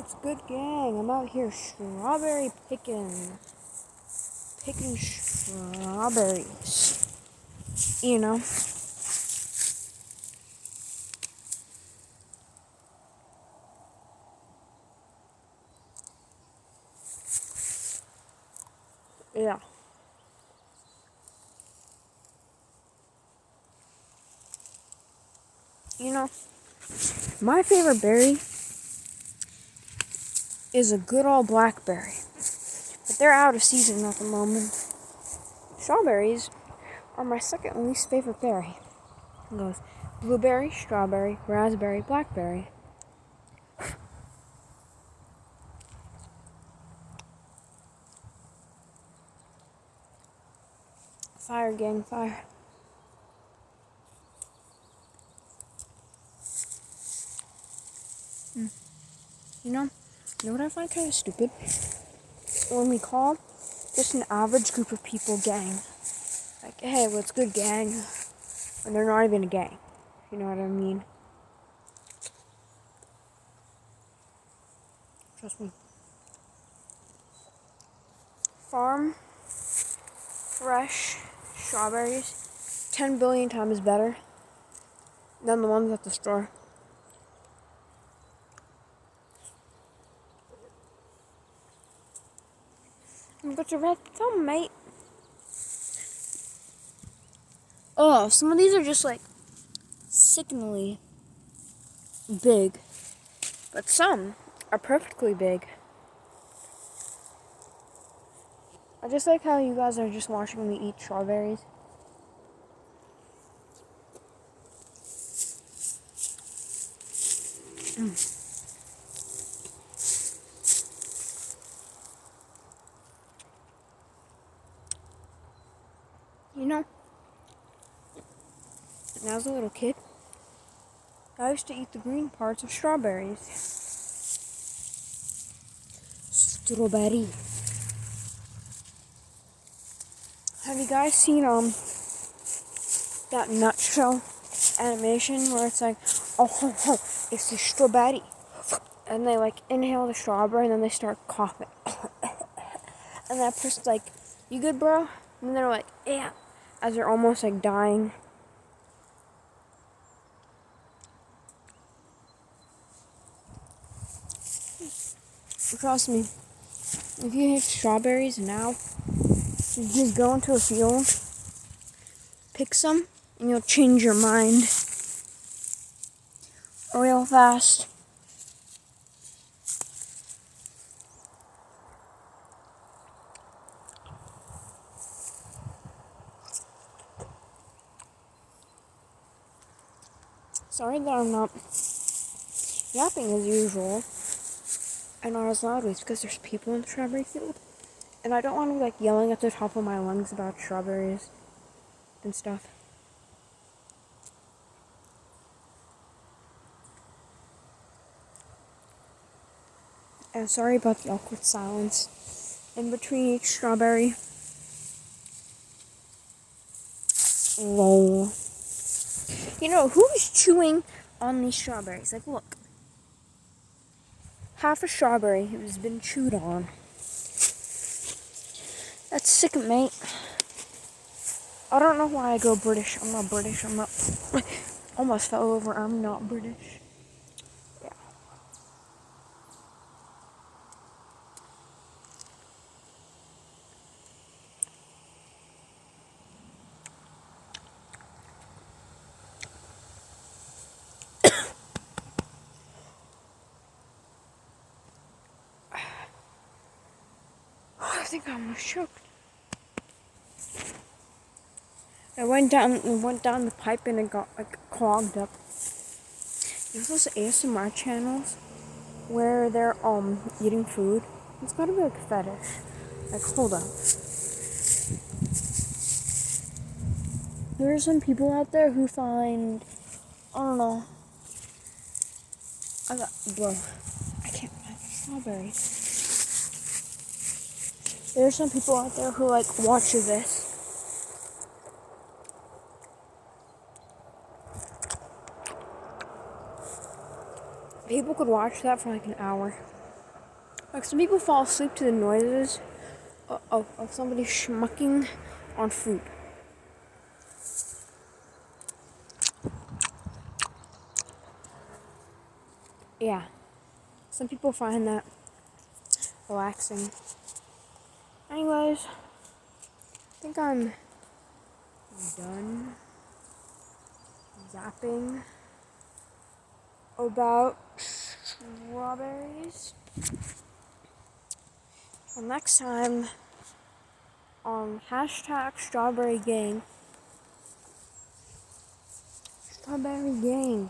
It's good, gang. I'm out here strawberry picking strawberries. You know? Yeah. You know, my favorite berry is a good old blackberry. But they're out of season at the moment. Strawberries are my second least favorite berry. It goes blueberry, strawberry, raspberry, blackberry. Fire, gang, fire. You know what I find kind of stupid? When we call just an average group of people gang. Like, hey, what's good, gang? And they're not even a gang. You know what I mean? Trust me. Farm fresh strawberries 10 billion times better than the ones at the store. But your red thumb, mate. Oh, some of these are just like sickeningly big. But some are perfectly big. I just like how you guys are just watching me eat strawberries. You know, when I was a little kid, I used to eat the green parts of strawberries. Strawberry. Have you guys seen that nutshell animation where it's like, oh, ho, ho, it's the strawberry, and they like inhale the strawberry and then they start coughing, and that person's like, you good, bro? And they're like, yeah, as they're almost like dying. Trust me, if you hate strawberries now, you just go into a field, pick some, and you'll change your mind real fast. Sorry that I'm not yapping as usual and not as loud. It's because there's people in the strawberry field, and I don't want to be like yelling at the top of my lungs about strawberries and stuff. And sorry about the awkward silence in between each strawberry. Lol. You know, who's chewing on these strawberries? Like, look. Half a strawberry has been chewed on. That's sick, mate. I don't know why I go British. I'm not British. I'm not. Almost fell over. I'm not British. Yeah. I think I almost choked. I went down the pipe and it got like clogged up. There's those ASMR channels where they're eating food. It's gotta be like a fetish. Like, hold up. There are some people out there who find, I don't know. Bro, I can't find strawberries. There are some people out there who like watch this. People could watch that for like an hour. Like some people fall asleep to the noises of somebody schmucking on food. Yeah, some people find that relaxing. Anyways, I think I'm done zapping about strawberries. Well, next time on hashtag Strawberry Gang. Strawberry Gang.